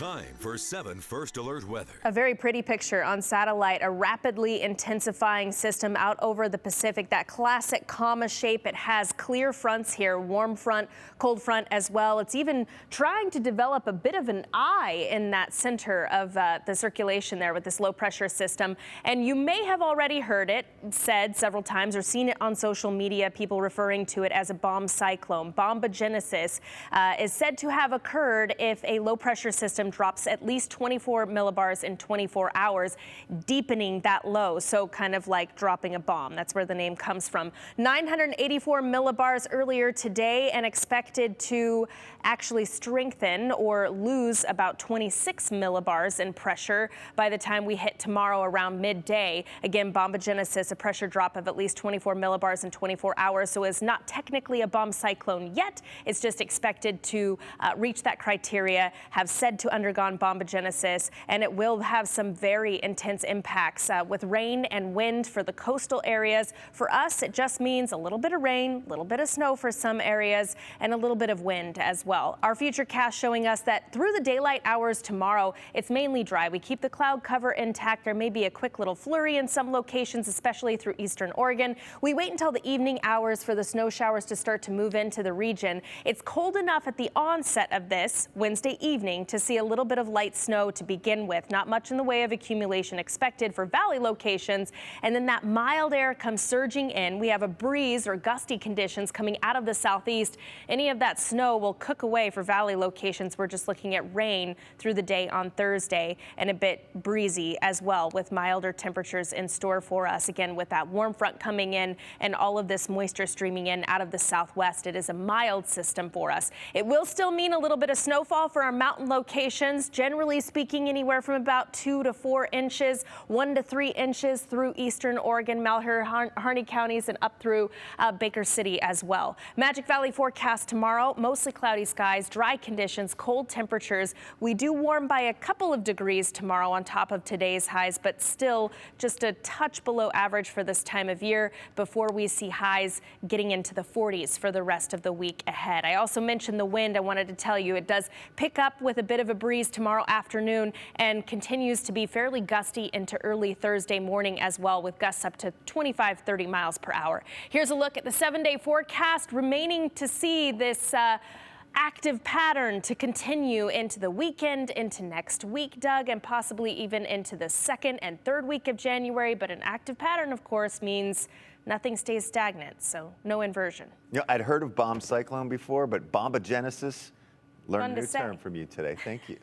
Time for 7 First Alert weather. A very pretty picture on satellite, a rapidly intensifying system out over the Pacific. That classic comma shape. It has clear fronts here, warm front, cold front as well. It's even trying to develop a bit of an eye in that center of the circulation there with this low pressure system. And you may have already heard it said several times or seen it on social media, people referring to it as a bomb cyclone. Bombogenesis is said to have occurred if a low pressure system drops at least 24 millibars in 24 hours, deepening that low. So kind of like dropping a bomb. That's where the name comes from. 984 millibars earlier today and expected to actually strengthen or lose about 26 millibars in pressure by the time we hit tomorrow around midday. Again, bombogenesis, a pressure drop of at least 24 millibars in 24 hours. So it's not technically a bomb cyclone yet. It's just expected to reach that criteria, have said to undergone bombogenesis, and it will have some very intense impacts with rain and wind for the coastal areas. For us, it just means a little bit of rain, a little bit of snow for some areas, and a little bit of wind as well. Our futurecast showing us that through the daylight hours tomorrow, it's mainly dry. We keep the cloud cover intact. There may be a quick little flurry in some locations, especially through eastern Oregon. We wait until the evening hours for the snow showers to start to move into the region. It's cold enough at the onset of this Wednesday evening to see a little bit of light snow to begin with. Not much in the way of accumulation expected for valley locations. And then that mild air comes surging in. We have a breeze or gusty conditions coming out of the southeast. Any of that snow will cook away for valley locations. We're just looking at rain through the day on Thursday and a bit breezy as well with milder temperatures in store for us. Again, with that warm front coming in and all of this moisture streaming in out of the southwest, it is a mild system for us. It will still mean a little bit of snowfall for our mountain locations. Generally speaking, anywhere from about 2 to 4 inches, 1 to 3 inches through eastern Oregon, Malheur, Harney counties, and up through Baker City as well. Magic Valley forecast tomorrow, mostly cloudy skies, dry conditions, cold temperatures. We do warm by a couple of degrees tomorrow on top of today's highs, but still just a touch below average for this time of year before we see highs getting into the 40s for the rest of the week ahead. I also mentioned the wind. I wanted to tell you it does pick up with a bit of a breeze tomorrow afternoon and continues to be fairly gusty into early Thursday morning as well, with gusts up to 25-30 miles per hour. Here's a look at the 7-day forecast, remaining to see this active pattern to continue into the weekend, into next week, Doug, and possibly even into the second and third week of January. But an active pattern, of course, means nothing stays stagnant, so no inversion. You know, I'd heard of bomb cyclone before, but bombogenesis, learned a new Fun to say. term from you today. Thank you.